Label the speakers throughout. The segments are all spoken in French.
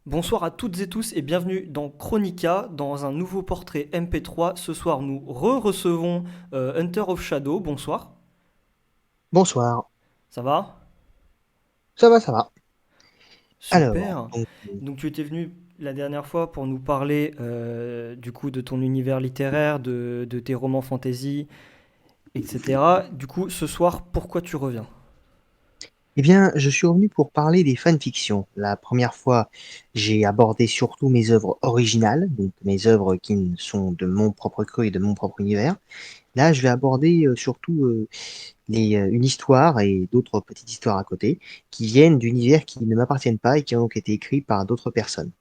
Speaker 1: Bonsoir à toutes et tous et bienvenue dans Chronica, dans un nouveau portrait MP3. Ce soir, nous recevons Hunter of Shadow. Bonsoir,
Speaker 2: Bonsoir.
Speaker 1: ça va?
Speaker 2: Ça va, ça va. Alors,
Speaker 1: Super. Donc tu étais venu la dernière fois pour nous parler du coup de ton univers littéraire, de tes romans fantasy, etc. Du coup, ce soir, pourquoi tu reviens?
Speaker 2: eh bien, je suis revenu pour parler des fanfictions. La première fois, j'ai abordé surtout mes œuvres originales, donc mes œuvres qui sont de mon propre cru et de mon propre univers. Là, je vais aborder surtout une histoire et d'autres petites histoires à côté qui viennent d'univers qui ne m'appartiennent pas et qui ont donc été écrits par d'autres personnes.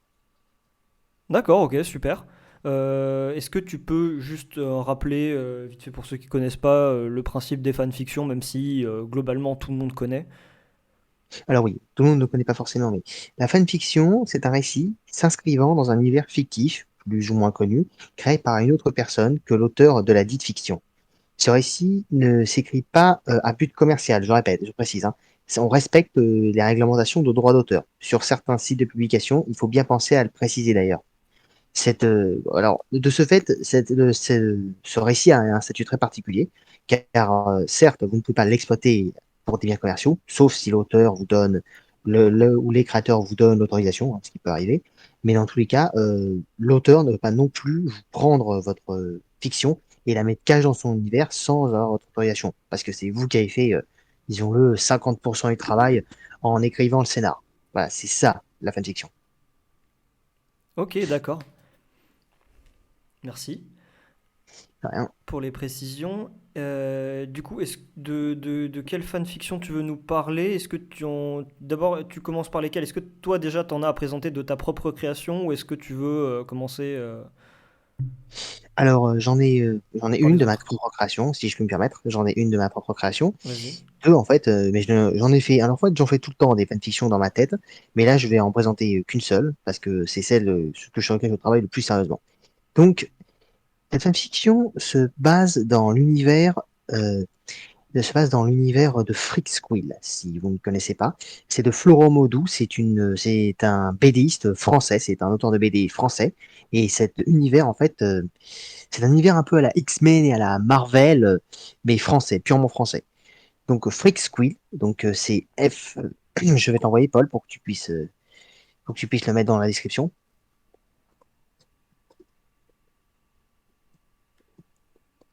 Speaker 1: D'accord, ok, super. Est-ce que tu peux juste rappeler, vite fait pour ceux qui connaissent pas, le principe des fanfictions, même si globalement tout le monde connaît?
Speaker 2: Alors oui, tout le monde ne connaît pas forcément, mais la fanfiction, c'est un récit s'inscrivant dans un univers fictif, plus ou moins connu, créé par une autre personne que l'auteur de la dite fiction. Ce récit ne s'écrit pas à but commercial, je répète, je précise, hein. On respecte les réglementations de droit d'auteur. Sur certains sites de publication, il faut bien penser à le préciser d'ailleurs. Alors, de ce fait, ce récit a un statut très particulier, car certes, vous ne pouvez pas l'exploiter pour des biens commerciaux, sauf si l'auteur vous donne ou les créateurs vous donnent l'autorisation, hein, ce qui peut arriver. Mais dans tous les cas, l'auteur ne peut pas non plus vous prendre votre fiction et la mettre cage dans son univers sans avoir votre autorisation, parce que c'est vous qui avez fait, disons-le, 50% du travail en écrivant le scénar. Voilà, c'est ça, la fanfiction.
Speaker 1: Ok, d'accord. Merci
Speaker 2: Rien.
Speaker 1: pour les précisions. Du coup, de quelle fanfiction tu veux nous parler? Est-ce que d'abord, tu commences par lesquelles? Est-ce que toi déjà t'en as à présenter de ta propre création ou est-ce que tu veux commencer
Speaker 2: Alors, j'en ai
Speaker 1: par
Speaker 2: une
Speaker 1: les
Speaker 2: de ma
Speaker 1: autres?
Speaker 2: propre création, si je peux me permettre. J'en ai une de ma propre création.
Speaker 1: Vas-y.
Speaker 2: Deux, en fait, mais j'en ai fait. Alors, en fait, j'en fais tout le temps des fanfictions dans ma tête, mais là, je vais en présenter qu'une seule, parce que c'est celle sur laquelle je travaille le plus sérieusement. Donc, cette fanfiction euh, se passe dans l'univers de Freak Squill, si vous ne connaissez pas. C'est de Florent Maudou, c'est un BDiste français, c'est un auteur de BD français, et cet univers, en fait, c'est un univers un peu à la X-Men et à la Marvel, mais français, purement français. Donc Freak Squill, donc c'est F. Je vais t'envoyer Paul pour que tu puisses le mettre dans la description.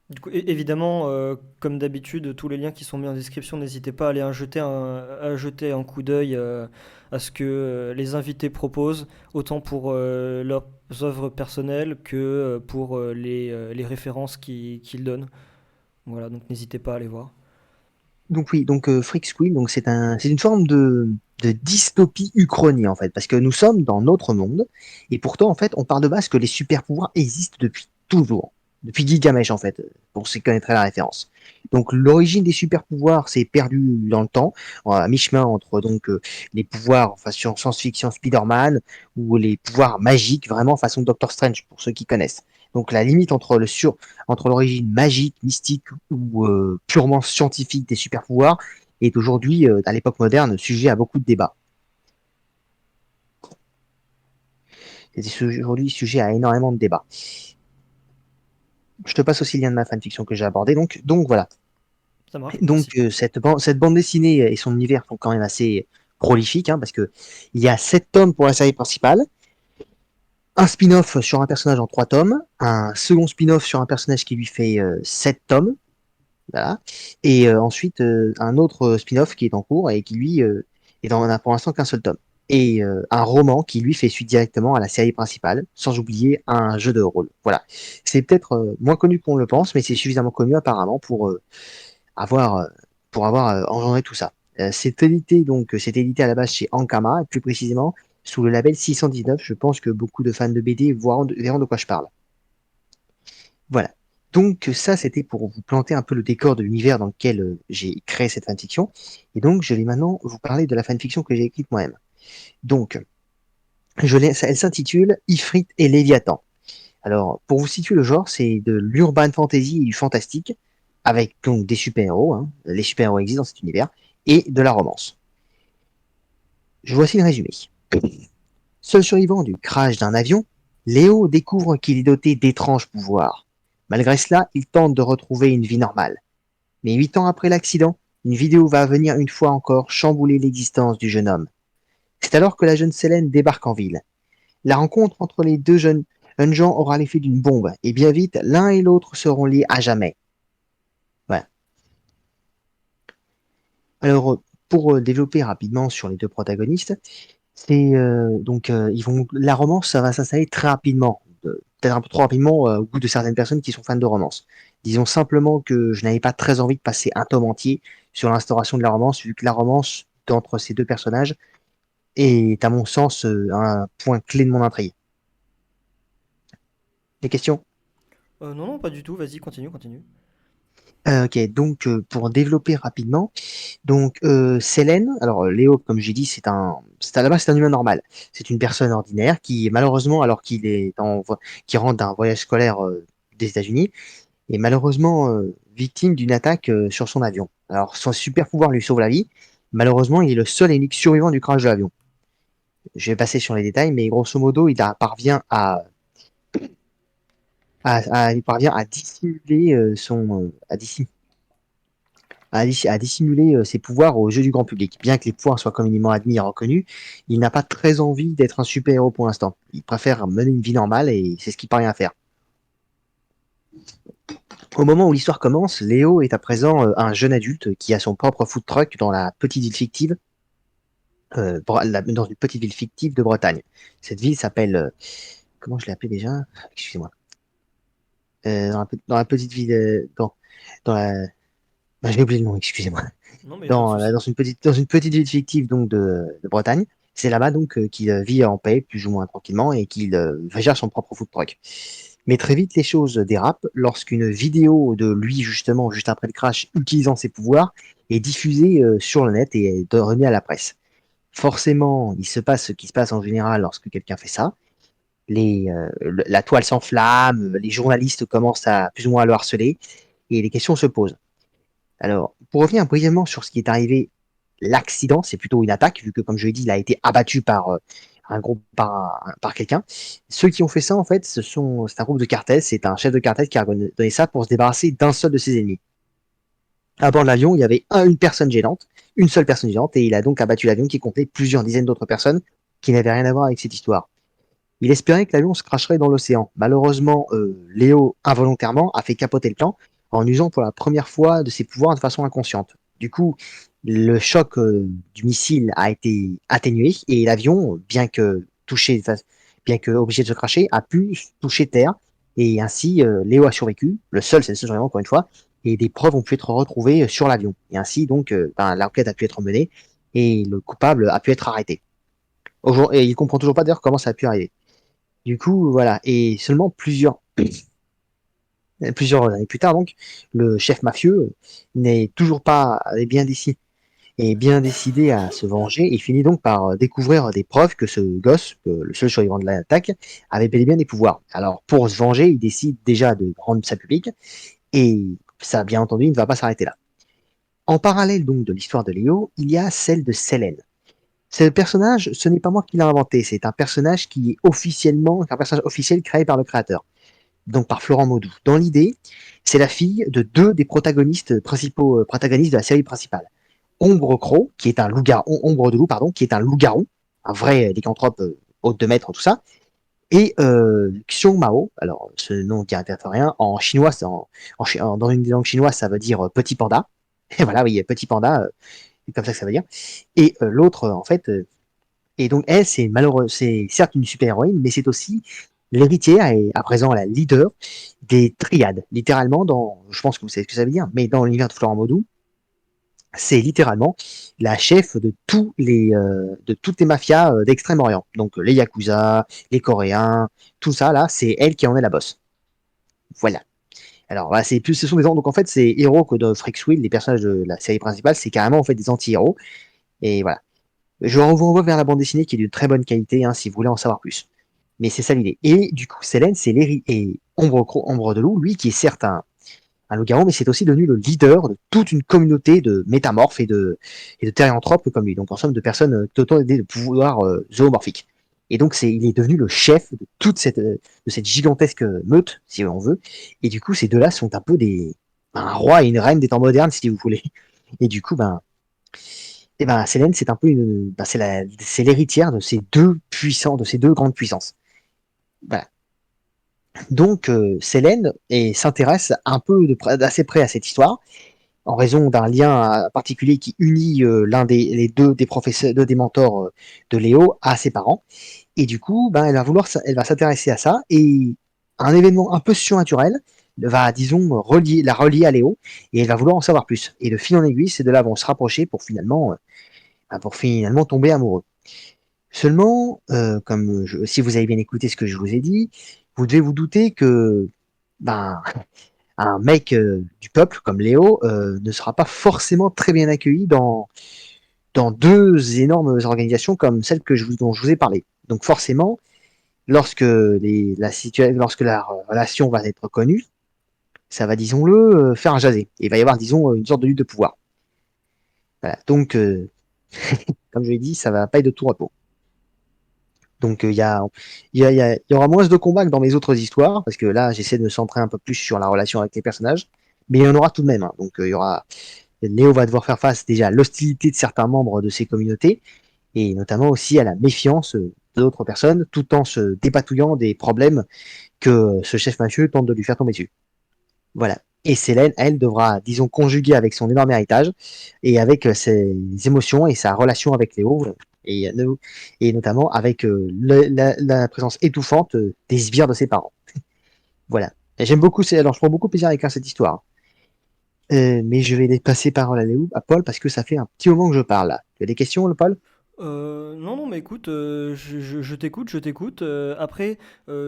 Speaker 1: Du coup, évidemment, comme d'habitude, tous les liens qui sont mis en description, n'hésitez pas à aller à jeter un coup d'œil à ce que les invités proposent, autant pour leurs œuvres personnelles que pour les références qu'ils donnent. Voilà, donc n'hésitez pas à aller voir.
Speaker 2: Donc oui, donc Freak Squill, donc c'est une forme de dystopie uchronie en fait, parce que nous sommes dans notre monde, et pourtant en fait, on part de base que les super pouvoirs existent depuis toujours, depuis Gilgamesh en fait, pour ceux qui connaîtraient la référence. Donc l'origine des super pouvoirs s'est perdue dans le temps, à mi-chemin entre donc les pouvoirs enfin, sur science-fiction Spider-Man ou les pouvoirs magiques vraiment façon Doctor Strange pour ceux qui connaissent. Donc la limite entre l'origine magique, mystique ou purement scientifique des super pouvoirs est aujourd'hui, à l'époque moderne, sujet à beaucoup de débats. C'est aujourd'hui sujet à énormément de débats. Je te passe aussi le lien de ma fanfiction que j'ai abordé. Donc voilà.
Speaker 1: Ça marche,
Speaker 2: Donc
Speaker 1: merci.
Speaker 2: cette bande dessinée et son univers sont quand même assez prolifiques, hein, parce que il y a 7 tomes pour la série principale, un spin-off sur un personnage en 3 tomes, un second spin-off sur un personnage qui lui fait 7 tomes, voilà. Et ensuite, un autre spin-off qui est en cours et qui, lui, n'a pour l'instant qu'un seul tome. Et un roman qui, lui, fait suite directement à la série principale, sans oublier un jeu de rôle. Voilà. C'est peut-être moins connu qu'on le pense, mais c'est suffisamment connu apparemment avoir, euh, pour avoir engendré tout ça. C'est édité à la base chez Ankama, et plus précisément sous le label 619. Je pense que beaucoup de fans de BD verront de quoi je parle. Voilà. Donc ça, c'était pour vous planter un peu le décor de l'univers dans lequel j'ai créé cette fanfiction. Et donc, je vais maintenant vous parler de la fanfiction que j'ai écrite moi-même. Donc, elle s'intitule Ifrit et Léviathan. Alors, pour vous situer le genre, c'est de l'urban fantasy et du fantastique, avec donc des super-héros, hein, les super-héros existent dans cet univers, et de la romance. Je voici le résumé. Seul survivant du crash d'un avion, Léo découvre qu'il est doté d'étranges pouvoirs. Malgré cela, il tente de retrouver une vie normale. Mais 8 ans après l'accident, une vidéo va venir une fois encore chambouler l'existence du jeune homme. C'est alors que la jeune Selene débarque en ville. La rencontre entre les deux jeunes gens aura l'effet d'une bombe, et bien vite, l'un et l'autre seront liés à jamais. Voilà. Alors, pour développer rapidement sur les deux protagonistes, c'est ils vont la romance, ça va s'installer très rapidement, peut-être un peu trop rapidement au goût de certaines personnes qui sont fans de romance. Disons simplement que je n'avais pas très envie de passer un tome entier sur l'instauration de la romance, vu que la romance entre ces deux personnages est, à mon sens, un point clé de mon intrigue. Des questions?
Speaker 1: Non, non, pas du tout. Vas-y, continue, continue.
Speaker 2: Ok, donc pour développer rapidement, donc Selene, alors Léo, comme j'ai dit, à la base c'est un humain normal. C'est une personne ordinaire qui, malheureusement, alors qui rentre d'un voyage scolaire des États-Unis, est malheureusement victime d'une attaque sur son avion. Alors son super pouvoir lui sauve la vie. Malheureusement, il est le seul et unique survivant du crash de l'avion. Je vais passer sur les détails, mais grosso modo, parvient il parvient à dissimuler à dissimuler ses pouvoirs aux yeux du grand public. Bien que les pouvoirs soient communément admis et reconnus, il n'a pas très envie d'être un super-héros pour l'instant. Il préfère mener une vie normale et c'est ce qu'il parvient à faire. Au moment où l'histoire commence, Léo est à présent un jeune adulte qui a son propre food truck dans la petite ville fictive, dans une petite ville fictive de Bretagne. Cette ville s'appelle, comment je l'ai appelée déjà? Excusez-moi. Dans la petite ville, dans la, j'ai oublié le nom, excusez-moi.
Speaker 1: Non, mais pas de souci.
Speaker 2: Dans une petite ville fictive donc de Bretagne. C'est là-bas donc qu'il vit en paix, plus ou moins tranquillement, et qu'il gère son propre food truck. Mais très vite, les choses dérapent lorsqu'une vidéo de lui, justement, juste après le crash, utilisant ses pouvoirs, est diffusée sur le net et est remise à la presse. Forcément, il se passe ce qui se passe en général lorsque quelqu'un fait ça. La toile s'enflamme, les journalistes commencent à plus ou moins à le harceler, et les questions se posent. Alors, pour revenir brièvement sur ce qui est arrivé, l'accident, c'est plutôt une attaque, vu que, comme je l'ai dit, il a été abattu par quelqu'un. Ceux qui ont fait ça, en fait, c'est un groupe de cartel, c'est un chef de cartel qui a donné ça pour se débarrasser d'un seul de ses ennemis. À bord de l'avion, il y avait une seule personne gênante, et il a donc abattu l'avion qui comptait plusieurs dizaines d'autres personnes qui n'avaient rien à voir avec cette histoire. Il espérait que l'avion se cracherait dans l'océan. Malheureusement, Léo, involontairement, a fait capoter le plan en usant pour la première fois de ses pouvoirs de façon inconsciente. Du coup, le choc du missile a été atténué et l'avion, bien que obligé de se cracher, a pu toucher terre. Et ainsi, Léo a survécu, c'est le seul survivant encore une fois, et des preuves ont pu être retrouvées sur l'avion. Et ainsi, donc, l'enquête a pu être menée et le coupable a pu être arrêté. Et il comprend toujours pas d'ailleurs comment ça a pu arriver. Du coup, voilà. Et seulement plusieurs années plus tard, donc, le chef mafieux n'est toujours pas bien décidé à se venger et finit donc par découvrir des preuves que ce gosse, que le seul survivant de l'attaque, avait bel et bien des pouvoirs. Alors, pour se venger, il décide déjà de rendre ça public et ça, bien entendu, il ne va pas s'arrêter là. En parallèle donc de l'histoire de Léo, il y a celle de Selene. Ce personnage, ce n'est pas moi qui l'ai inventé, c'est un personnage officiel créé par le créateur, donc par Florent Maudou. Dans l'idée, c'est la fille de deux des protagonistes de la série principale. Ombre Crow, qui est un loup-garou, Ombre de loup, pardon, qui est un loup-garou, un vrai lycanthrope haute de maître, tout ça, et Xiong Mao, alors ce nom qui n'intéresse rien, en chinois, dans une langue chinoise, ça veut dire petit panda. Et voilà, oui, petit panda, c'est comme ça que ça veut dire. Et l'autre, en fait, et donc elle, c'est certes une super-héroïne, mais c'est aussi l'héritière et à présent la leader des triades. Littéralement, je pense que vous savez ce que ça veut dire, mais dans l'univers de Florent Maudou, c'est littéralement la chef de toutes les mafias d'Extrême-Orient. Donc les Yakuza, les Coréens, tout ça là, c'est elle qui en est la boss. Voilà. Alors voilà, ce sont des donc en fait ces héros que dans Freaks Will, les personnages de la série principale, c'est carrément en fait des anti-héros. Et voilà. Je vous renvoie vers la bande dessinée qui est de très bonne qualité hein, si vous voulez en savoir plus. Mais c'est ça l'idée. Et du coup, Selene, c'est et Ombre de Loup, lui, qui est certes un loup-garou, mais c'est aussi devenu le leader de toute une communauté de métamorphes et de thérianthropes comme lui. Donc en somme, de personnes dotés de pouvoirs zoomorphiques. Et donc, il est devenu le chef de de cette gigantesque meute, si on veut. Et du coup, ces deux-là sont un peu un roi et une reine des temps modernes, si vous voulez. Et du coup, Célène, c'est un peu c'est l'héritière de ces deux puissants, de ces deux grandes puissances. Voilà. Donc, Célène s'intéresse un peu d'assez près à cette histoire, en raison d'un lien particulier qui unit les deux des professeurs, deux des mentors de Léo à ses parents. Et du coup, elle va s'intéresser à ça, et un événement un peu surnaturel va, disons, la relier à Léo, et elle va vouloir en savoir plus. Et de fil en aiguille, ces deux-là vont se rapprocher pour finalement tomber amoureux. Seulement, si vous avez bien écouté ce que je vous ai dit, vous devez vous douter que ben, un mec du peuple comme Léo ne sera pas forcément très bien accueilli dans deux énormes organisations comme celle dont je vous ai parlé. Donc forcément, lorsque la relation va être connue, ça va, disons-le, faire un jaser. Et il va y avoir, disons, une sorte de lutte de pouvoir. Voilà. Donc, comme je l'ai dit, ça va pas être de tout repos. Donc, il y aura moins de combats que dans mes autres histoires, parce que là, j'essaie de me centrer un peu plus sur la relation avec les personnages. Mais il y en aura tout de même, hein. Donc, Léo va devoir faire face déjà à l'hostilité de certains membres de ses communautés, et notamment aussi à la méfiance d'autres personnes, tout en se dépatouillant des problèmes que ce chef mafieux tente de lui faire tomber dessus. Voilà. Et Célène, elle, devra, disons, conjuguer avec son énorme héritage et avec ses émotions et sa relation avec Léo, et, et notamment avec la présence étouffante des sbires de ses parents. Voilà. Et j'aime beaucoup, alors je prends beaucoup plaisir à écrire cette histoire. Mais je vais passer parole à Paul, parce que ça fait un petit moment que je parle là. Tu as des questions, le Paul?
Speaker 1: Non, non, mais écoute, je t'écoute, je t'écoute. Après,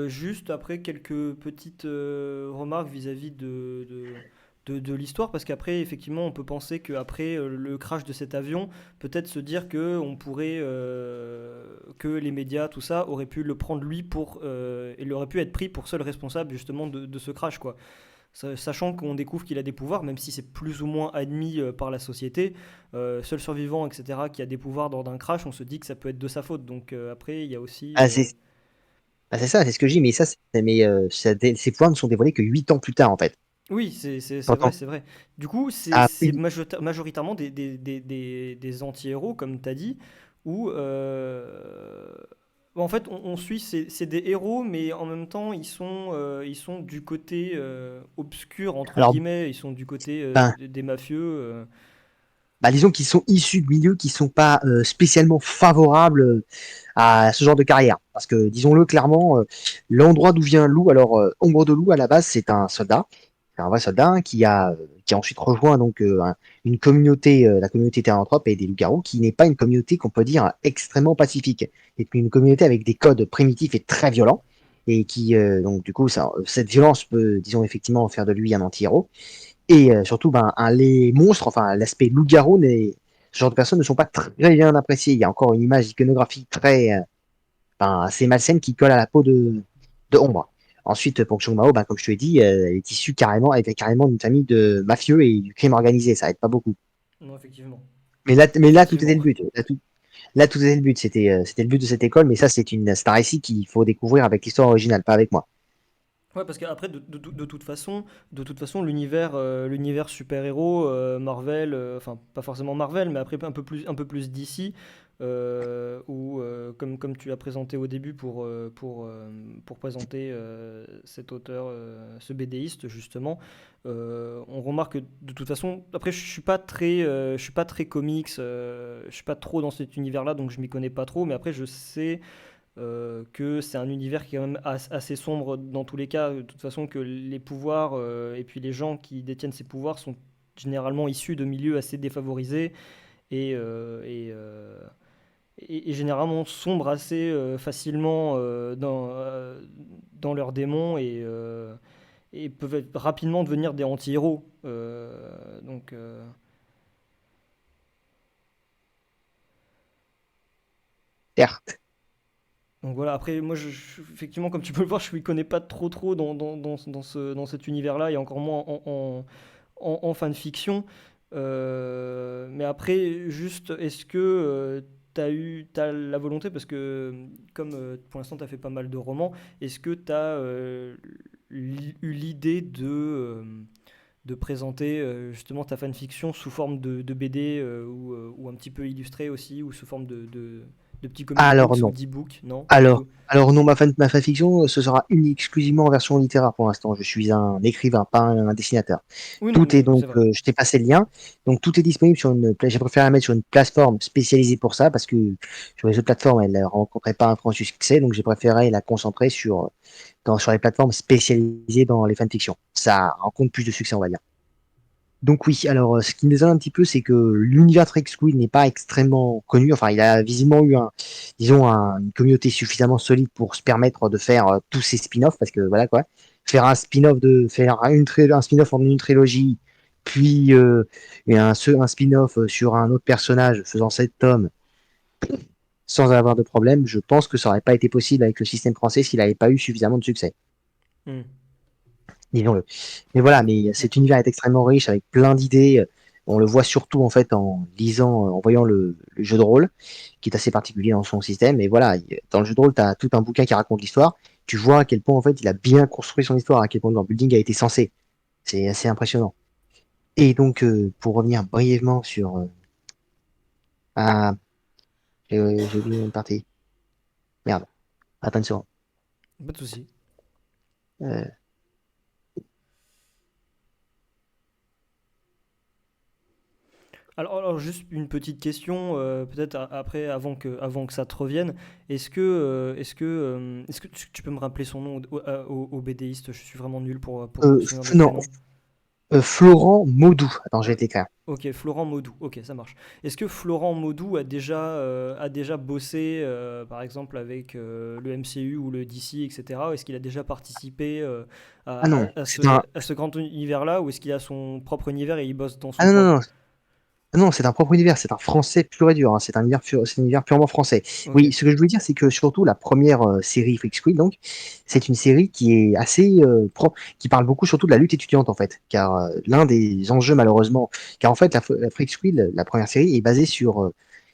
Speaker 1: juste après quelques petites remarques vis-à-vis de l'histoire, parce qu'après, effectivement, on peut penser qu'après le crash de cet avion, peut-être se dire que on pourrait, que les médias, tout ça, auraient pu le prendre lui il aurait pu être pris pour seul responsable justement de ce crash, quoi. Sachant qu'on découvre qu'il a des pouvoirs, même si c'est plus ou moins admis par la société, seul survivant, etc., qui a des pouvoirs lors d'un crash, on se dit que ça peut être de sa faute. Donc après, il y a aussi...
Speaker 2: Ah, c'est ça, c'est ce que je dis, mais ces pouvoirs ne sont dévoilés que 8 ans plus tard, en fait.
Speaker 1: Oui, c'est vrai,
Speaker 2: Pourtant,
Speaker 1: c'est vrai. Du coup, c'est
Speaker 2: ah,
Speaker 1: c'est majoritairement des anti-héros, comme tu as dit, où en fait on suit, c'est des héros, mais en même temps ils sont du côté obscur, entre
Speaker 2: alors,
Speaker 1: guillemets, ils sont du côté
Speaker 2: ben,
Speaker 1: des mafieux.
Speaker 2: disons qu'ils sont issus de milieux qui sont pas spécialement favorables à ce genre de carrière. Parce que, disons-le clairement, l'endroit d'où vient Lou, alors Ombre de Lou, à la base, c'est un soldat, c'est un vrai soldat, hein, qui a ensuite rejoint donc une communauté, la communauté Terranthrope et des loups-garous, qui n'est pas une communauté qu'on peut dire extrêmement pacifique. C'est une communauté avec des codes primitifs et très violents, et donc du coup, cette violence peut, disons, effectivement faire de lui un anti-héros. Et surtout, les monstres, enfin l'aspect loup-garou, ce genre de personnes ne sont pas très bien appréciées. Il y a encore une image iconographique assez malsaine qui colle à la peau de Ombre. Ensuite, Pong Chong Mao, comme je te l'ai dit, elle est issue elle est carrément d'une famille de mafieux et du crime organisé. Ça aide pas beaucoup.
Speaker 1: Non, effectivement.
Speaker 2: Mais là, tout était
Speaker 1: Effectivement.
Speaker 2: le but. Là, tout était le but. C'était le but de cette école, mais ça, c'est un récit qu'il faut découvrir avec l'histoire originale, pas avec moi.
Speaker 1: Ouais, parce qu'après, de toute façon, l'univers super-héros, Marvel, enfin, pas forcément Marvel, mais après un peu plus DC, où, comme tu as présenté au début pour présenter cet auteur, ce BDiste, justement, on remarque que de toute façon, après, je suis pas très comics, je suis pas trop dans cet univers-là, donc je m'y connais pas trop, mais après, je sais que c'est un univers qui est quand même assez sombre dans tous les cas. De toute façon, que les pouvoirs et puis les gens qui détiennent ces pouvoirs sont généralement issus de milieux assez défavorisés et, et généralement sombrent assez facilement dans leurs démons et peuvent rapidement devenir des anti-héros. Donc,
Speaker 2: Certes.
Speaker 1: Donc voilà, après, moi, effectivement, comme tu peux le voir, je ne m'y connais pas trop dans cet univers-là, et encore moins en fanfiction. Mais après, juste, est-ce que t'as la volonté, parce que comme pour l'instant tu as fait pas mal de romans, est-ce que tu as eu l'idée de présenter justement ta fanfiction sous forme de BD ou un petit peu illustré aussi, ou sous forme de petits comic
Speaker 2: Alors
Speaker 1: books ou
Speaker 2: non.
Speaker 1: d'e-books? Non, pas du
Speaker 2: Alors,
Speaker 1: tout.
Speaker 2: alors non, ma fanfiction, ce sera exclusivement en version littéraire pour l'instant. Je suis un écrivain, pas un dessinateur.
Speaker 1: Oui, non,
Speaker 2: Tout est
Speaker 1: mais
Speaker 2: donc,
Speaker 1: c'est vrai.
Speaker 2: je t'ai passé le lien, donc tout est disponible sur j'ai préféré la mettre sur une plateforme spécialisée pour ça, parce que sur les autres plateformes, elle ne rencontrait pas un franc succès, donc j'ai préféré la concentrer sur les plateformes spécialisées dans les fanfictions. Ça rencontre plus de succès, on va dire. Donc oui, alors ce qui me désole un petit peu, c'est que l'univers Trek Squid n'est pas extrêmement connu. Enfin, il a visiblement eu une communauté suffisamment solide pour se permettre de faire tous ces spin-offs, parce que voilà quoi, faire un spin-off en une trilogie, puis un spin-off sur un autre personnage faisant 7 tomes sans avoir de problème, je pense que ça aurait pas été possible avec le système français s'il n'avait pas eu suffisamment de succès.
Speaker 1: Hmm.
Speaker 2: Disons-le. Mais voilà, mais cet
Speaker 1: D'accord.
Speaker 2: univers est extrêmement riche avec plein d'idées. On le voit surtout en fait en lisant, en voyant le jeu de rôle, qui est assez particulier dans son système. Et voilà, dans le jeu de rôle, tu as tout un bouquin qui raconte l'histoire. Tu vois à quel point en fait il a bien construit son histoire, à quel point le building a été censé. C'est assez impressionnant. Et donc, pour revenir brièvement sur ah, j'ai oublié une partie. Merde, attends une seconde.
Speaker 1: Pas de souci.
Speaker 2: Euh,
Speaker 1: Alors, juste une petite question, peut-être après, avant que ça te revienne. Est-ce que tu peux me rappeler son nom au BDiste? Je suis vraiment nul pour me souvenir des
Speaker 2: non,
Speaker 1: prénoms.
Speaker 2: Florent Maudou. Attends, je vais t'écrire.
Speaker 1: Ok, Florent Maudou. Ok, ça marche. Est-ce que Florent Maudou a déjà bossé, par exemple, avec le MCU ou le DC, etc. Est-ce qu'il a déjà participé
Speaker 2: Ah non, c'est un.
Speaker 1: à ce grand univers-là, ou est-ce qu'il a son propre univers et il bosse dans
Speaker 2: Ah
Speaker 1: son
Speaker 2: non,
Speaker 1: coin?
Speaker 2: non, non, non, c'est un propre univers, c'est un français pur et dur, hein, c'est un univers purement français.
Speaker 1: Ok,
Speaker 2: Oui, ce que je voulais dire, c'est que surtout la première série Freak Squid, donc, c'est une série qui est assez qui parle beaucoup surtout de la lutte étudiante en fait, car l'un des enjeux malheureusement, car en fait la Freak Squid, la première série est basée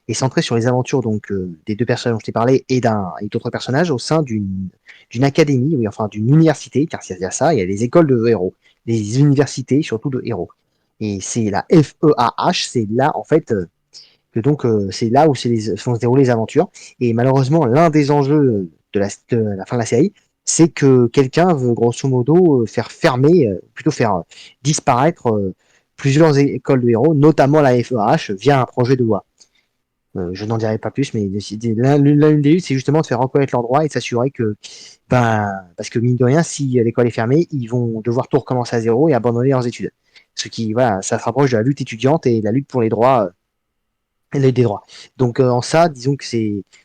Speaker 2: est centrée sur les aventures donc des deux personnages dont je t'ai parlé et d'autres personnages au sein d'une académie, oui, enfin d'une université, car il y a ça, il y a des écoles de héros, des universités surtout de héros. Et c'est la FEAH, c'est là en fait c'est là où vont se dérouler les aventures. Et malheureusement, l'un des enjeux de la fin de la série, c'est que quelqu'un veut grosso modo faire fermer, plutôt faire disparaître plusieurs écoles de héros, notamment la FEAH, via un projet de loi. Je n'en dirai pas plus, mais l'une des luttes, c'est justement de faire reconnaître leurs droits et de s'assurer que, ben, parce que mine de rien, si l'école est fermée, ils vont devoir tout recommencer à zéro et abandonner leurs études. Ce qui, voilà, ça se rapproche de la lutte étudiante et de la lutte pour les droits, des droits. Donc, en ça, disons que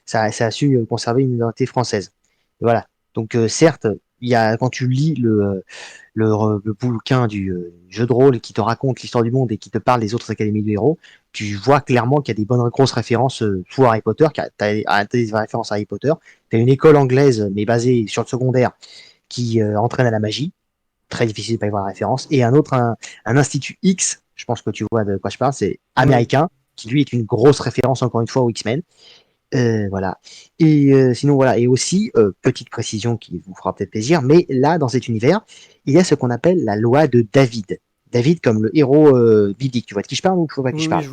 Speaker 2: ça a su conserver une identité française. Voilà. Donc, certes, quand tu lis le bouquin du jeu de rôle qui te raconte l'histoire du monde et qui te parle des autres académies de héros, tu vois clairement qu'il y a des bonnes grosses références pour Harry Potter, tu as des références à Harry Potter, tu as une école anglaise, mais basée sur le secondaire, qui entraîne à la magie, très difficile de pas y voir la référence, et un institut X, je pense que tu vois de quoi je parle, c'est
Speaker 1: oui.
Speaker 2: américain, qui lui est une grosse référence encore une fois aux X-Men. Voilà. Et sinon, voilà. Et aussi, petite précision qui vous fera peut-être plaisir, mais là, dans cet univers, il y a ce qu'on appelle la loi de David. David comme le héros biblique. Tu vois de qui je parle ou tu vois pas de qui
Speaker 1: Oui,
Speaker 2: je
Speaker 1: oui,
Speaker 2: parle?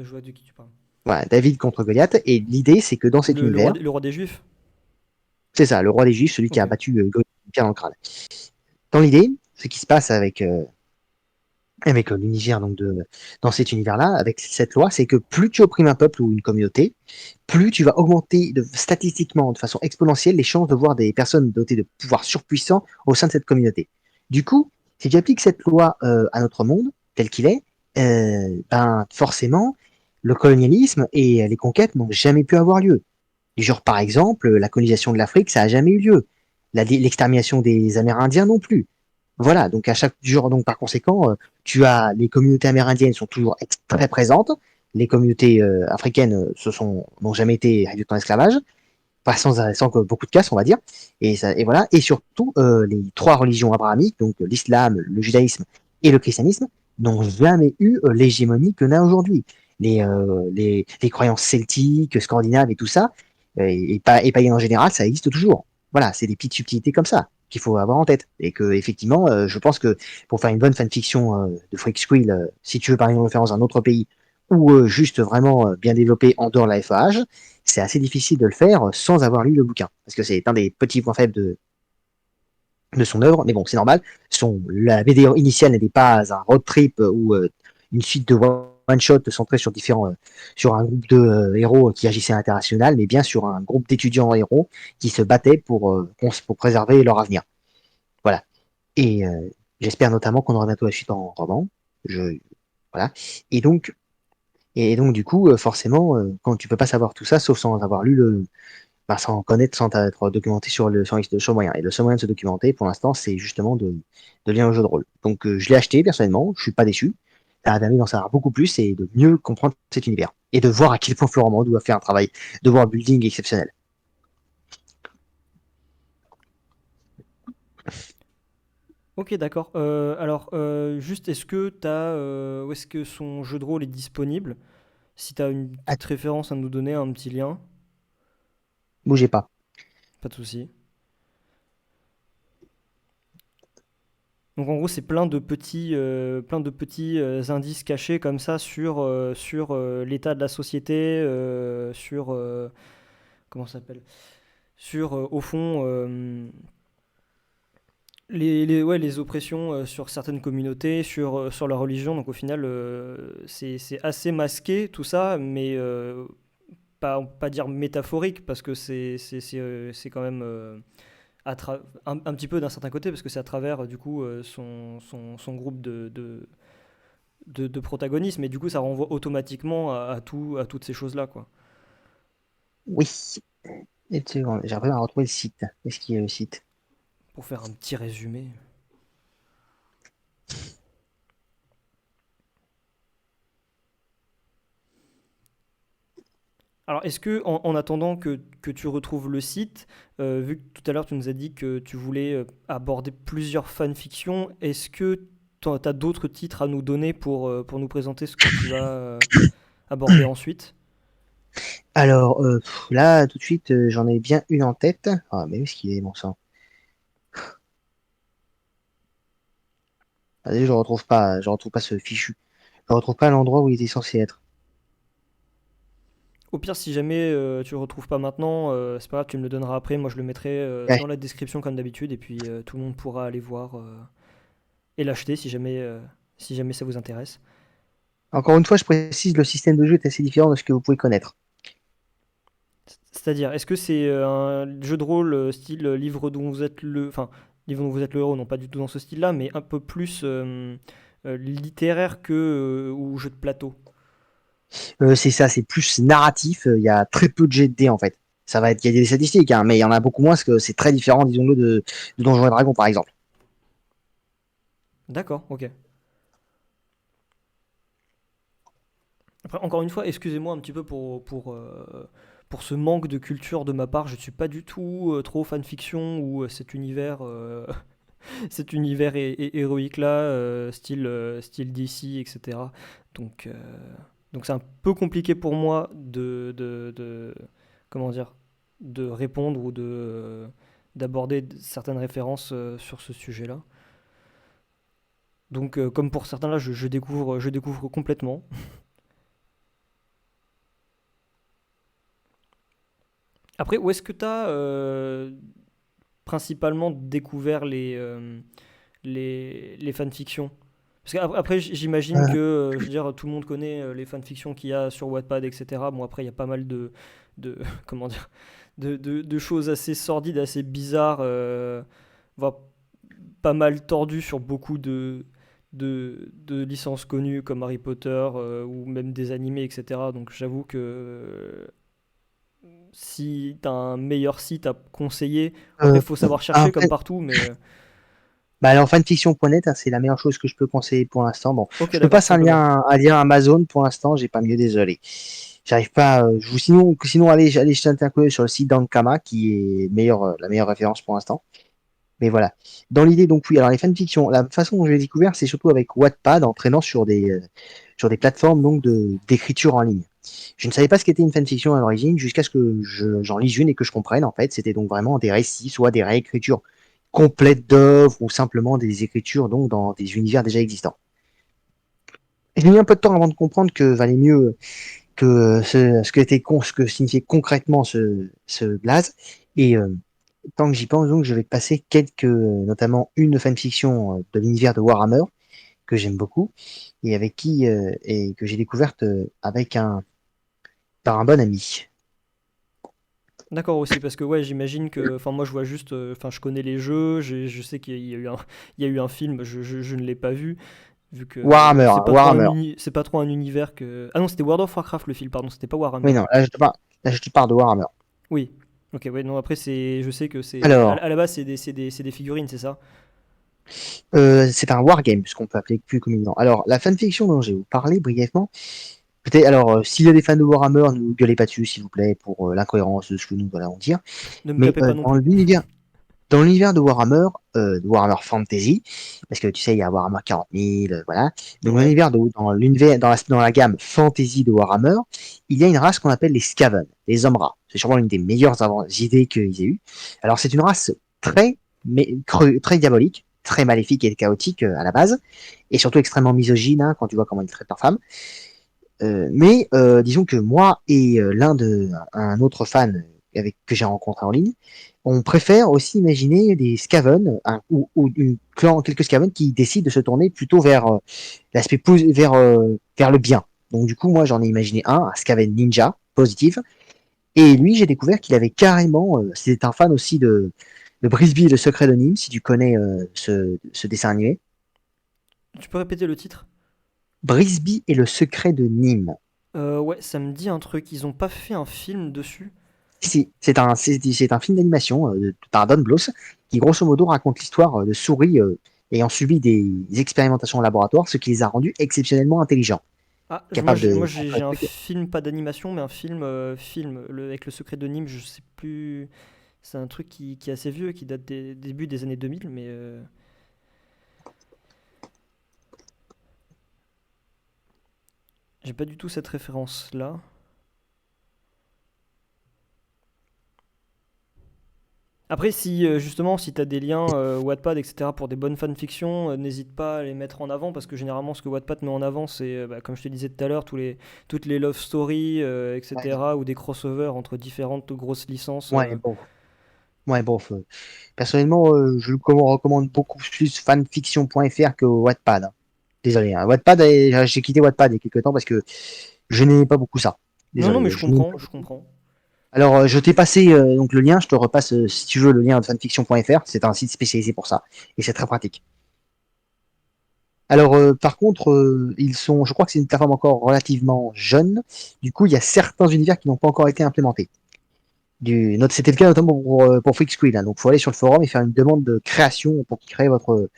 Speaker 1: je vois de qui tu parles.
Speaker 2: Voilà, David contre Goliath. Et l'idée, c'est que dans cet univers,
Speaker 1: Le roi des Juifs?
Speaker 2: c'est ça, le roi des Juifs, celui qui
Speaker 1: Ok.
Speaker 2: a battu Goliath pierre dans le crâne. Dans l'idée, ce qui se passe avec l'univers dans cet univers-là, avec cette loi, c'est que plus tu opprimes un peuple ou une communauté, plus tu vas augmenter statistiquement, de façon exponentielle, les chances de voir des personnes dotées de pouvoirs surpuissants au sein de cette communauté. Du coup, si tu appliques cette loi à notre monde, tel qu'il est, ben forcément, le colonialisme et les conquêtes n'ont jamais pu avoir lieu. Du genre, par exemple, la colonisation de l'Afrique, ça n'a jamais eu lieu. L'extermination des Amérindiens non plus. Voilà, donc à chaque jour, donc par conséquent, tu as les communautés amérindiennes sont toujours très présentes, les communautés africaines n'ont jamais été réduites en esclavage, pas sans que beaucoup de cas, on va dire, et voilà, et surtout les trois religions abrahamiques, donc l'islam, le judaïsme et le christianisme, n'ont jamais eu l'hégémonie que n'a aujourd'hui. les croyances celtiques, scandinaves et tout ça, et païennes en général, ça existe toujours. Voilà, c'est des petites subtilités comme ça qu'il faut avoir en tête. Et que effectivement, je pense que pour faire une bonne fanfiction de Freak Squill, si tu veux par exemple le faire dans un autre pays ou juste vraiment bien développé en dehors de la FAH, c'est assez difficile de le faire sans avoir lu le bouquin. Parce que c'est un des petits points faibles de son œuvre, mais bon, c'est normal. La BD initiale n'était pas un road trip ou une suite de one-shot centrée sur sur un groupe de héros qui agissaient à l'international, mais bien sur un groupe d'étudiants héros qui se battaient pour préserver leur avenir. Voilà. Et j'espère notamment qu'on aura bientôt la suite en roman. Je, voilà. Et donc, et donc du coup, forcément, quand tu peux pas savoir tout ça, sauf sans avoir lu sans connaître, sans être documenté sur le moyen. Et le seul moyen de se documenter, pour l'instant, c'est justement de lire un jeu de rôle. Donc, je l'ai acheté personnellement, je suis pas déçu. Ça a permis d'en savoir beaucoup plus et de mieux comprendre cet univers. Et de voir à quel point Florent Mando doit faire un travail de world building exceptionnel.
Speaker 1: Ok, d'accord. Alors, juste, où est-ce que son jeu de rôle est disponible? Si tu as une
Speaker 2: Ah,
Speaker 1: petite référence à nous donner, un petit lien,
Speaker 2: bougez pas.
Speaker 1: pas de souci. Donc en gros, c'est plein de petits indices cachés comme ça sur l'état de la société, comment ça s'appelle? Sur, au fond, ouais, les oppressions sur certaines communautés, sur la religion. Donc au final, c'est assez masqué tout ça, mais pas dire métaphorique, parce que c'est quand même un petit peu d'un certain côté, parce que c'est à travers du coup son groupe de protagonistes, mais du coup ça renvoie automatiquement à toutes ces choses-là, quoi.
Speaker 2: Oui. Et tu sais, j'arrive à retrouver le site. Est-ce qu'il y a le site?
Speaker 1: Pour faire un petit résumé. Alors, est-ce que, en attendant que tu retrouves le site, vu que tout à l'heure tu nous as dit que tu voulais aborder plusieurs fanfictions, est-ce que tu as d'autres titres à nous donner pour nous présenter ce que tu vas aborder ensuite?
Speaker 2: Alors, là, tout de suite, j'en ai bien une en tête. Ah, mais où est-ce qu'il est, mon sang? Ah, déjà, je retrouve pas ce fichu. Je retrouve pas l'endroit où il était censé être.
Speaker 1: Au pire, si jamais tu le retrouves pas maintenant, c'est pas grave, tu me le donneras après. Moi, je le mettrai
Speaker 2: Ouais.
Speaker 1: dans la description comme d'habitude, et puis tout le monde pourra aller voir et l'acheter si jamais ça vous intéresse.
Speaker 2: Encore une fois, je précise, le système de jeu est assez différent de ce que vous pouvez connaître.
Speaker 1: C'est-à-dire, est-ce que c'est un jeu de rôle style livre dont vous êtes enfin, livre dont vous êtes le héros, non pas du tout dans ce style-là, mais un peu plus littéraire que ou jeu de plateau.
Speaker 2: C'est ça, c'est plus narratif. Il y a très peu de jet de dés en fait. Il y a des statistiques, hein, mais il y en a beaucoup moins parce que c'est très différent, disons-le, de Donjons et Dragons par exemple.
Speaker 1: D'accord, ok. Après, encore une fois, excusez-moi un petit peu pour ce manque de culture de ma part. Je ne suis pas du tout trop fanfiction ou cet univers, cet univers héroïque-là, style DC, etc. Donc, euh, donc c'est un peu compliqué pour moi comment dire, de répondre ou d'aborder certaines références sur ce sujet-là. Donc, comme pour certains là, je découvre complètement. Après, où est-ce que tu as principalement découvert les fanfictions? Parce qu'après, j'imagine que, je veux dire, tout le monde connaît les fanfictions qu'il y a sur Wattpad, etc. Bon, après, il y a pas mal de comment dire, de choses assez sordides, assez bizarres, voire pas mal tordues sur beaucoup de licences connues comme Harry Potter ou même des animés, etc. Donc, j'avoue que si tu as un meilleur site à conseiller, après,
Speaker 2: Euh,
Speaker 1: il faut savoir
Speaker 2: un
Speaker 1: chercher comme
Speaker 2: fan-
Speaker 1: partout, mais
Speaker 2: Bah alors fanfiction.net, hein, c'est la meilleure chose que je peux conseiller pour l'instant. Bon,
Speaker 1: ok,
Speaker 2: je peux pas
Speaker 1: d'accord, simplement.
Speaker 2: un lien Amazon pour l'instant, j'ai pas mieux, désolé. J'arrive pas. Sinon allez jeter un coup d'œil sur le site d'Ankama qui est la meilleure référence pour l'instant. Mais voilà. Dans l'idée, donc oui, alors les fanfictions, la façon dont je l'ai découvert, c'est surtout avec Wattpad en traînant sur des plateformes donc d'écriture en ligne. Je ne savais pas ce qu'était une fanfiction à l'origine jusqu'à ce que j'en lise une et que je comprenne. En fait, c'était donc vraiment des récits, soit des réécritures complètes d'œuvres ou simplement des écritures donc dans des univers déjà existants. Et j'ai mis un peu de temps avant de comprendre que valait mieux que ce que signifiait concrètement ce blaze. Et tant que j'y pense, donc je vais te passer notamment une fanfiction de l'univers de Warhammer que j'aime beaucoup et avec qui et que j'ai découverte avec par un bon ami.
Speaker 1: D'accord aussi, parce que ouais, j'imagine que, enfin moi je vois juste, enfin je connais les jeux, je sais qu'il y a eu un, il y a eu un film, je ne l'ai pas vu, vu que
Speaker 2: Warhammer, Warhammer.
Speaker 1: c'est pas trop un univers que... Ah non, c'était World of Warcraft le film, pardon, c'était pas
Speaker 2: Oui,
Speaker 1: Warhammer.
Speaker 2: non, là, je te parle de Warhammer.
Speaker 1: Oui. Ok, ouais, non, après c'est, je sais que c'est,
Speaker 2: Alors,
Speaker 1: à la base c'est des figurines, c'est ça?
Speaker 2: c'est un wargame, ce qu'on peut appeler plus communément. Alors, la fanfiction dont je vais vous parler brièvement, peut-être, alors, s'il y a des fans de Warhammer, ne nous gueulez pas dessus, s'il vous plaît, pour l'incohérence de ce que nous allons dire.
Speaker 1: Ne me
Speaker 2: Mais
Speaker 1: tapez pas non
Speaker 2: dans
Speaker 1: plus.
Speaker 2: l'univers de Warhammer Fantasy, parce que tu sais, il y a Warhammer 40 000, voilà. Donc,
Speaker 1: Ouais.
Speaker 2: dans l'univers, dans la gamme Fantasy de Warhammer, il y a une race qu'on appelle les Skaven, les hommes rats. C'est sûrement l'une des meilleures idées qu'ils aient eues. Alors, c'est une race très diabolique, très maléfique et chaotique à la base, et surtout extrêmement misogyne hein, quand tu vois comment ils traitent leurs femmes. Disons que moi et un autre fan que j'ai rencontré en ligne, on préfère aussi imaginer des Skaven ou quelques Skaven qui décident de se tourner plutôt vers vers le bien. Donc du coup, moi j'en ai imaginé un Skaven ninja positif, et lui j'ai découvert qu'il avait carrément, c'est un fan aussi de Brisby et le secret de Nîmes, si tu connais ce dessin animé.
Speaker 1: Tu peux répéter le titre?
Speaker 2: Brisby et le secret de Nîmes.
Speaker 1: Ouais, ça me dit un truc, ils ont pas fait un film dessus?
Speaker 2: Si, c'est un film d'animation par Don Bluth qui, grosso modo, raconte l'histoire de souris ayant subi des expérimentations en laboratoire, ce qui les a rendus exceptionnellement intelligents,
Speaker 1: Ah,
Speaker 2: capables
Speaker 1: moi
Speaker 2: de
Speaker 1: j'ai
Speaker 2: comprendre
Speaker 1: un
Speaker 2: les trucs.
Speaker 1: film, pas d'animation, mais un film, avec le secret de Nîmes, je sais plus. C'est un truc qui est assez vieux, qui date des débuts des années 2000, mais j'ai pas du tout cette référence-là. Après, si justement, si t'as des liens Wattpad, etc., pour des bonnes fanfictions, n'hésite pas à les mettre en avant, parce que généralement, ce que Wattpad met en avant, c'est, bah, comme je te disais tout à l'heure, toutes les love stories,
Speaker 2: Ouais,
Speaker 1: etc., ou des crossovers entre différentes grosses licences.
Speaker 2: ouais, bon. Ouais, bon. Personnellement, je le recommande beaucoup plus fanfiction.fr que Wattpad, hein. Désolé, hein. J'ai quitté Wattpad il y a quelques temps parce que je n'aimais pas beaucoup ça.
Speaker 1: Non, non, mais
Speaker 2: Désolé, je n'aime pas
Speaker 1: je
Speaker 2: beaucoup.
Speaker 1: comprends.
Speaker 2: Alors, je t'ai passé donc le lien, je te repasse si tu veux le lien de fanfiction.fr, c'est un site spécialisé pour ça et c'est très pratique. Alors, par contre, je crois que c'est une plateforme encore relativement jeune. Du coup, il y a certains univers qui n'ont pas encore été implémentés. C'était le cas notamment pour Freak hein. Donc, il faut aller sur le forum et faire une demande de création pour qu'ils créent votre.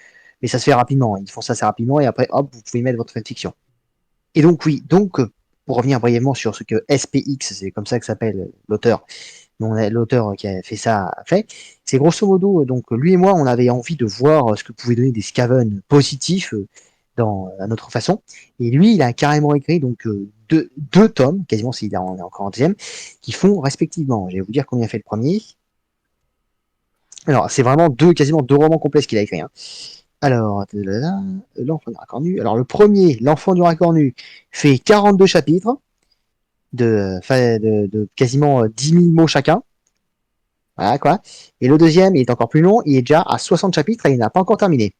Speaker 2: Mais ça se fait rapidement. Ils font ça assez rapidement et après, hop, vous pouvez mettre votre fanfiction. Et donc, oui. Donc, pour revenir brièvement sur ce que SPX, c'est comme ça que s'appelle l'auteur, l'auteur qui a fait ça a fait, c'est grosso modo, donc lui et moi, on avait envie de voir ce que pouvaient donner des Skaven positifs à notre façon. Et lui, il a carrément écrit donc deux tomes, quasiment s'il en est encore en deuxième, qui font respectivement, je vais vous dire combien fait le premier. Alors, c'est vraiment quasiment deux romans complets ce qu'il a écrit, hein. Alors, l'enfant du racornu. Alors, le premier, l'enfant du racornu, fait 42 chapitres de quasiment 10 000 mots chacun. Voilà, quoi. Et le deuxième, il est encore plus long, il est déjà à 60 chapitres et il n'a pas encore terminé.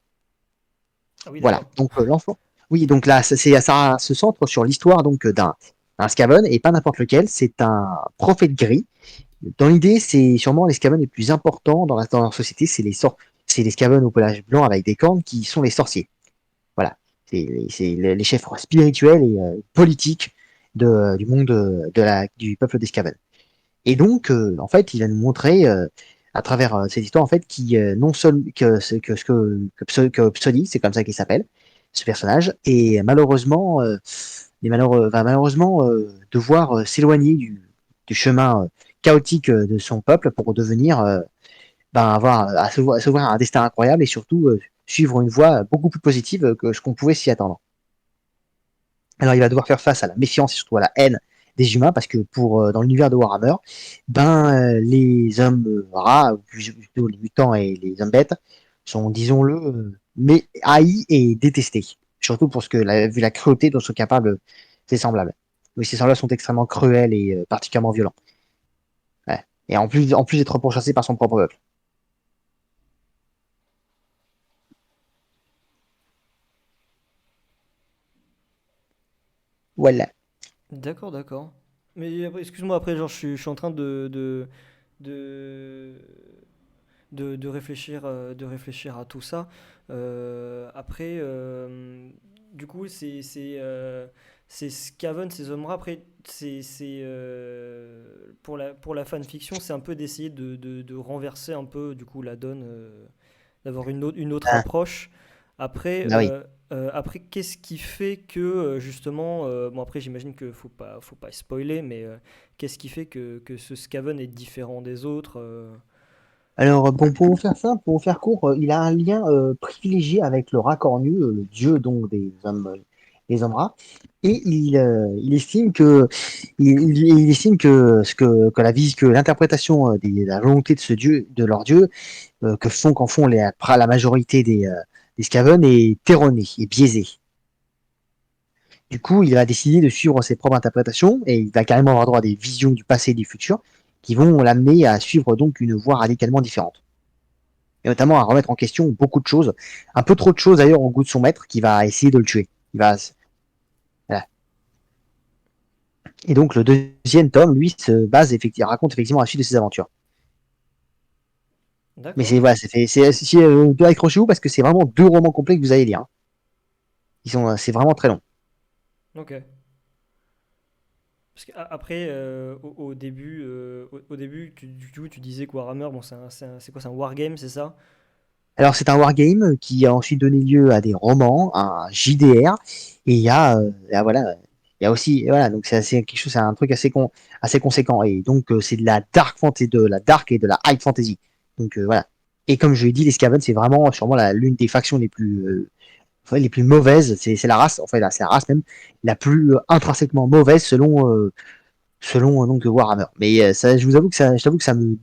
Speaker 1: Ah oui,
Speaker 2: Voilà.
Speaker 1: d'accord.
Speaker 2: Donc l'enfant. Oui, donc là, ça se centre sur l'histoire donc d'un Skaven et pas n'importe lequel. C'est un prophète gris. Dans l'idée, c'est sûrement les Skaven les plus importants dans la société. C'est les Skaven au pelage blanc avec des cornes qui sont les sorciers. Voilà. C'est les chefs spirituels et politiques du monde du peuple des Skaven. Et donc, en fait, il va nous montrer à travers cette histoire, en fait, qui non seulement que Psoli, c'est comme ça qu'il s'appelle, ce personnage, et malheureusement, va malheureusement devoir s'éloigner du chemin chaotique de son peuple pour devenir ben, avoir à se voir un destin incroyable et surtout suivre une voie beaucoup plus positive que ce qu'on pouvait s'y attendre. Alors il va devoir faire face à la méfiance et surtout à la haine des humains parce que dans l'univers de Warhammer, les hommes rats, ou plutôt les mutants et les hommes bêtes, sont, disons-le, mais haïs et détestés. Surtout pour vu la cruauté dont sont capables ces semblables. Oui, ces semblables sont extrêmement cruels et particulièrement violents. Ouais. Et en plus d'être pourchassés par son propre peuple. Voilà.
Speaker 1: D'accord, d'accord. Mais excuse-moi, après, genre, je suis en train de, de réfléchir à tout ça. Après, du coup, c'est Skaven, ces hommes après, pour la fanfiction, c'est un peu d'essayer de renverser un peu, du coup, la donne, d'avoir une autre
Speaker 2: Ah,
Speaker 1: approche. Après,
Speaker 2: bah oui.
Speaker 1: après qu'est-ce qui fait que, justement, bon, après, j'imagine que faut pas spoiler, mais qu'est-ce qui fait que ce Skaven est différent des autres
Speaker 2: Alors, bon, pour vous faire simple, pour vous faire court, il a un lien privilégié avec le rat cornu, le dieu donc des hommes rats, et il estime il estime que que l'interprétation de la volonté de ce dieu, de leur dieu, qu'en font la majorité des Skaven est erronée et biaisée. Du coup, il va décider de suivre ses propres interprétations et il va carrément avoir droit à des visions du passé et du futur qui vont l'amener à suivre donc une voie radicalement différente et notamment à remettre en question beaucoup de choses, un peu trop de choses d'ailleurs au goût de son maître, qui va essayer de le tuer. Voilà. Et donc le deuxième tome, lui, raconte effectivement la suite de ses aventures. Mais
Speaker 1: D'accord.
Speaker 2: accrochez-vous parce que c'est vraiment deux romans complets que vous allez lire. Hein. C'est vraiment très long.
Speaker 1: Ok. Parce qu'après, au début, tu disais que Warhammer, bon, c'est quoi, c'est un wargame, c'est ça?
Speaker 2: Alors c'est un wargame qui a ensuite donné lieu à des romans, à un JDR, et voilà, il y a aussi, voilà, donc c'est un truc assez conséquent, et donc c'est de la dark fantasy, de la dark et de la high fantasy. Donc voilà. Et comme je l'ai dit, les Skaven, c'est vraiment sûrement l'une des factions les plus mauvaises. C'est la race, enfin c'est la race même la plus intrinsèquement mauvaise selon donc Warhammer. Mais je vous avoue que je t'avoue que ça me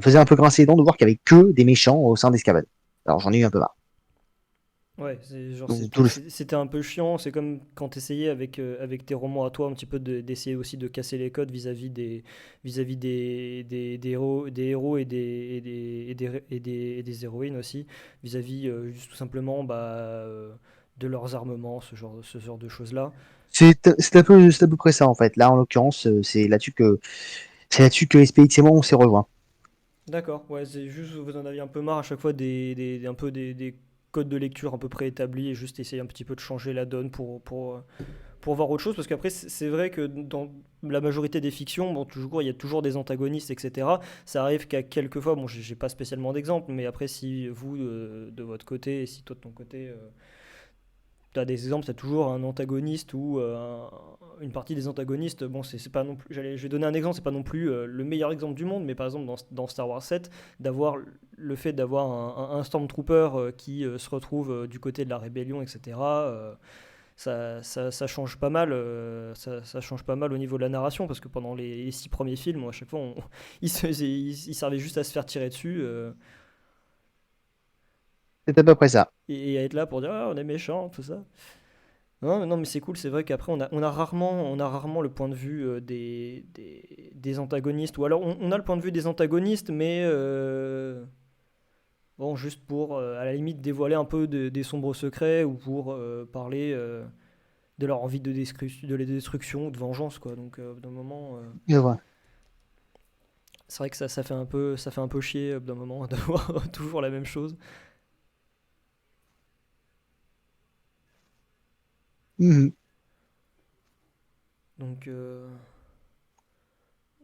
Speaker 2: faisait un peu grincer les dents de voir qu'il y avait que des méchants au sein des Skaven. Alors j'en ai eu un peu marre.
Speaker 1: Ouais, c'est genre
Speaker 2: Donc, tout le...
Speaker 1: c'était un peu chiant. C'est comme quand t'essayais avec tes romans à toi un petit peu d'essayer aussi de casser les codes vis-à-vis des héros et des héroïnes aussi vis-à-vis juste tout simplement de leurs armements, ce genre de choses là.
Speaker 2: c'est à peu près ça en fait. Là en l'occurrence, c'est là-dessus que SPX et moi on s'est rejoints.
Speaker 1: D'accord, ouais, c'est juste vous en aviez un peu marre à chaque fois un peu des codes de lecture un peu préétablis et juste essayer un petit peu de changer la donne pour voir autre chose, parce qu'après, c'est vrai que dans la majorité des fictions, bon, toujours, il y a toujours des antagonistes, etc. Ça arrive qu'à quelques fois, bon, j'ai pas spécialement d'exemple, mais après, si vous, de votre côté, et si toi de ton côté, tu as des exemples, c'est toujours un antagoniste ou une partie des antagonistes. Bon, c'est pas non plus. Je vais donner un exemple, c'est pas non plus le meilleur exemple du monde, mais par exemple dans Star Wars 7, d'avoir le fait d'avoir un Stormtrooper qui se retrouve du côté de la rébellion, etc. Ça change pas mal, ça change pas mal au niveau de la narration parce que pendant les 6 premiers films, à chaque fois, il servait juste à se faire tirer dessus
Speaker 2: C'est à peu près ça.
Speaker 1: et à être là pour dire ah, on est méchant, tout ça. Non, non, mais c'est cool, c'est vrai qu'après, on a rarement le point de vue des antagonistes. Ou alors, on a le point de vue des antagonistes, mais bon, juste pour, à la limite, dévoiler un peu des sombres secrets ou pour parler de leur envie de la destruction ou de vengeance, quoi. Donc, d'un moment,
Speaker 2: Je vois.
Speaker 1: c'est vrai que ça fait un peu chier d'un moment d'avoir toujours la même chose.
Speaker 2: Mhm.
Speaker 1: Donc,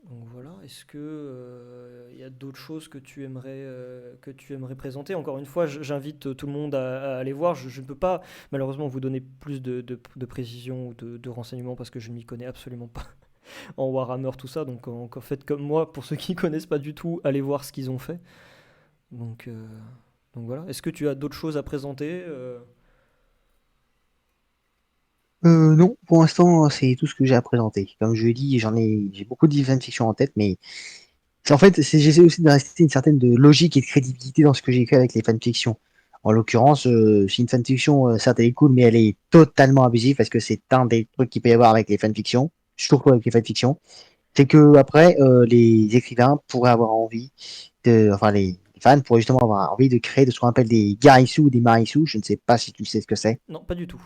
Speaker 1: Donc voilà, est-ce que il y a d'autres choses que tu aimerais présenter? Encore une fois, j'invite tout le monde à aller voir. Je ne peux pas malheureusement vous donner plus de précisions ou de renseignements parce que je ne m'y connais absolument pas. en Warhammer, tout ça. Donc en fait, comme moi, pour ceux qui connaissent pas du tout, allez voir ce qu'ils ont fait. Donc, euh, donc voilà. Est-ce que tu as d'autres choses à présenter?
Speaker 2: Non, pour l'instant, c'est tout ce que j'ai à présenter. Comme je l'ai dit, j'ai beaucoup de fanfiction en tête, mais en fait, j'essaie aussi de rester une certaine de logique et de crédibilité dans ce que j'ai écrit avec les fanfictions. En l'occurrence, si une fanfiction, certes, elle est cool, mais elle est totalement abusive parce que c'est un des trucs qu'il peut y avoir avec les fanfictions, surtout avec les fanfictions, c'est que après, les écrivains pourraient avoir envie enfin, les fans pourraient justement avoir envie de créer de ce qu'on appelle des Garisu ou des Marisu. Je ne sais pas si tu sais ce que c'est.
Speaker 1: Non, pas du tout.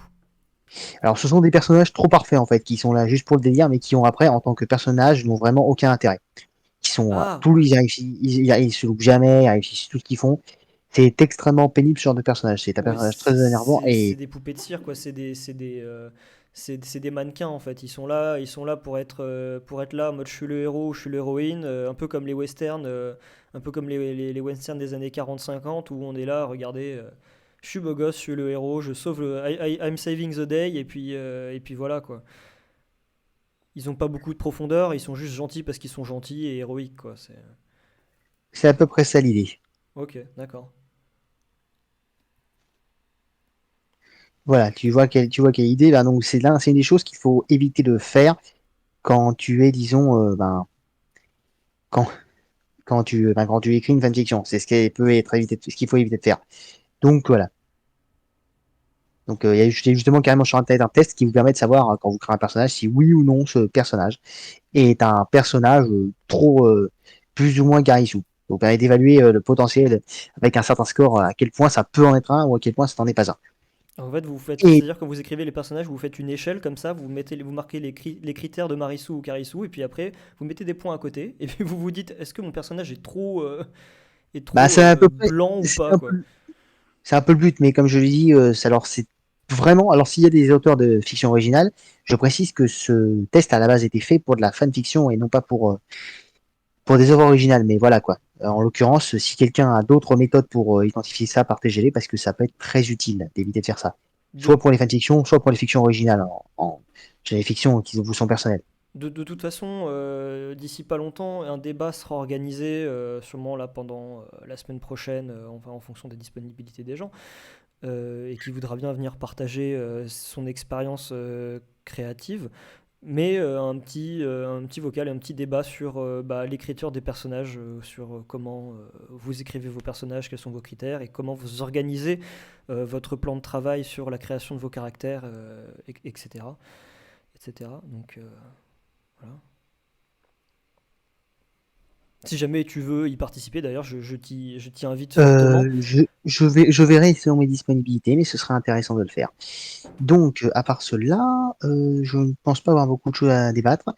Speaker 2: Alors, ce sont des personnages trop parfaits, en fait, qui sont là juste pour le délire, mais qui ont après, en tant que personnages, n'ont vraiment aucun intérêt. Qui sont,
Speaker 1: Ah,
Speaker 2: tous, ils se loupent jamais, ils réussissent tout ce qu'ils font. C'est extrêmement pénible, ce genre de personnage. C'est un
Speaker 1: oui,
Speaker 2: personnage très énervant
Speaker 1: c'est
Speaker 2: et,
Speaker 1: des poupées de cire, quoi. C'est des mannequins, en fait. Ils sont là pour être là, en mode je suis le héros, je suis l'héroïne, un peu comme les westerns, un peu comme les westerns des années 40-50, où on est là, regardez, je suis beau gosse, je suis le héros, je sauve I'm saving the day, et puis voilà, quoi. Ils ont pas beaucoup de profondeur, ils sont juste gentils parce qu'ils sont gentils et héroïques, quoi.
Speaker 2: c'est à peu près ça l'idée.
Speaker 1: Ok, d'accord.
Speaker 2: Voilà, tu vois quelle idée. Ben, donc, c'est une des choses qu'il faut éviter de faire quand tu es, disons, quand, quand tu écris une fanfiction. C'est ce qui peut être évité, ce qu'il faut éviter de faire. Donc, voilà. Donc, il y a justement carrément sur Internet un test qui vous permet de savoir, quand vous créez un personnage, si oui ou non ce personnage est un personnage trop plus ou moins Garissou. Vous permet d'évaluer le potentiel avec un certain score, à quel point ça peut en être un ou à quel point ça n'en est pas un.
Speaker 1: En fait,
Speaker 2: Et
Speaker 1: c'est-à-dire quand vous écrivez les personnages, vous faites une échelle comme ça, vous marquez les critères de Marisu ou Karisu, et puis après, vous mettez des points à côté, et puis vous vous dites, est-ce que mon personnage est
Speaker 2: bah,
Speaker 1: trop
Speaker 2: c'est à peu près,
Speaker 1: blanc ou
Speaker 2: c'est
Speaker 1: pas,
Speaker 2: un
Speaker 1: quoi.
Speaker 2: peu, c'est un peu le but, mais comme je l'ai dit, alors c'est vraiment, alors s'il y a des auteurs de fiction originale, je précise que ce test à la base était fait pour de la fanfiction et non pas pour des œuvres originales, mais voilà quoi. En l'occurrence, si quelqu'un a d'autres méthodes pour identifier ça, partagez-les parce que ça peut être très utile d'éviter de faire ça. Soit
Speaker 1: De,
Speaker 2: pour les fanfictions, soit pour les fictions originales, chez les fictions qui vous sont personnelles.
Speaker 1: de toute façon, d'ici pas longtemps, un débat sera organisé, sûrement là pendant la semaine prochaine, enfin, en fonction des disponibilités des gens, et qui voudra bien venir partager son expérience créative. Mais un petit vocal et un petit débat sur bah, l'écriture des personnages, sur comment vous écrivez vos personnages, quels sont vos critères et comment vous organisez votre plan de travail sur la création de vos caractères, etc. etc. Donc voilà. Si jamais tu veux y participer, d'ailleurs, je t'y invite fortement.
Speaker 2: Je verrai selon mes disponibilités, mais ce serait intéressant de le faire. Donc, à part cela, je ne pense pas avoir beaucoup de choses à débattre.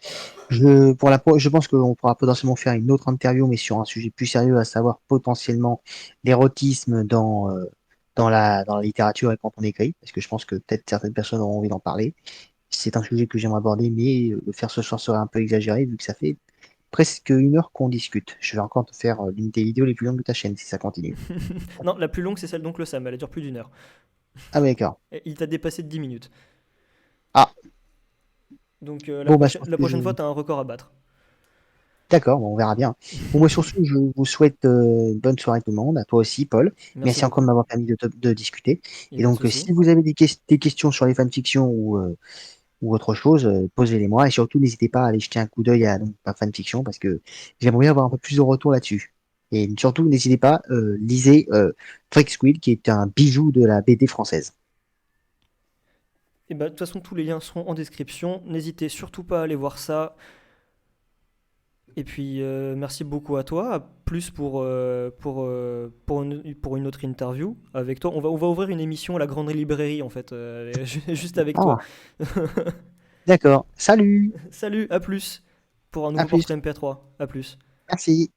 Speaker 2: Je pense qu'on pourra potentiellement faire une autre interview, mais sur un sujet plus sérieux, à savoir potentiellement l'érotisme dans la littérature et quand on écrit, parce que je pense que peut-être certaines personnes auront envie d'en parler. C'est un sujet que j'aimerais aborder, mais le faire ce soir serait un peu exagéré, vu que ça fait presque 1 heure qu'on discute. Je vais encore te faire l'une des vidéos les plus longues de ta chaîne, si ça continue.
Speaker 1: Non, la plus longue, c'est celle d'Oncle Sam, elle dure plus d'une heure.
Speaker 2: Ah, ouais, d'accord.
Speaker 1: Et il t'a dépassé de 10 minutes.
Speaker 2: Ah,
Speaker 1: Donc
Speaker 2: bon, bah, je pense
Speaker 1: la
Speaker 2: que je...
Speaker 1: prochaine fois, tu as un record à battre.
Speaker 2: D'accord, bon, on verra bien. Bon, moi, sur ce, je vous souhaite une bonne soirée tout le monde, à toi aussi, Paul.
Speaker 1: Merci
Speaker 2: Merci encore de
Speaker 1: beaucoup.
Speaker 2: m'avoir permis de discuter.
Speaker 1: Il n'y a
Speaker 2: Et
Speaker 1: pas de
Speaker 2: donc,
Speaker 1: souci.
Speaker 2: si vous avez des questions sur les fanfictions ou autre chose, posez-les-moi. Et surtout, n'hésitez pas à aller jeter un coup d'œil à donc, ma fanfiction parce que j'aimerais bien avoir un peu plus de retour là-dessus. Et surtout, n'hésitez pas, lisez Freak Squill, qui est un bijou de la BD française.
Speaker 1: Et bah, de toute façon, tous les liens seront en description. N'hésitez surtout pas à aller voir ça. Et puis, merci beaucoup à toi. À plus pour une autre interview avec toi. On va ouvrir une émission à la Grande Librairie, en fait, juste avec toi.
Speaker 2: Ah, d'accord. Salut!
Speaker 1: Salut, à plus pour un
Speaker 2: À
Speaker 1: nouveau
Speaker 2: plus.
Speaker 1: portrait MP3. À plus.
Speaker 2: Merci.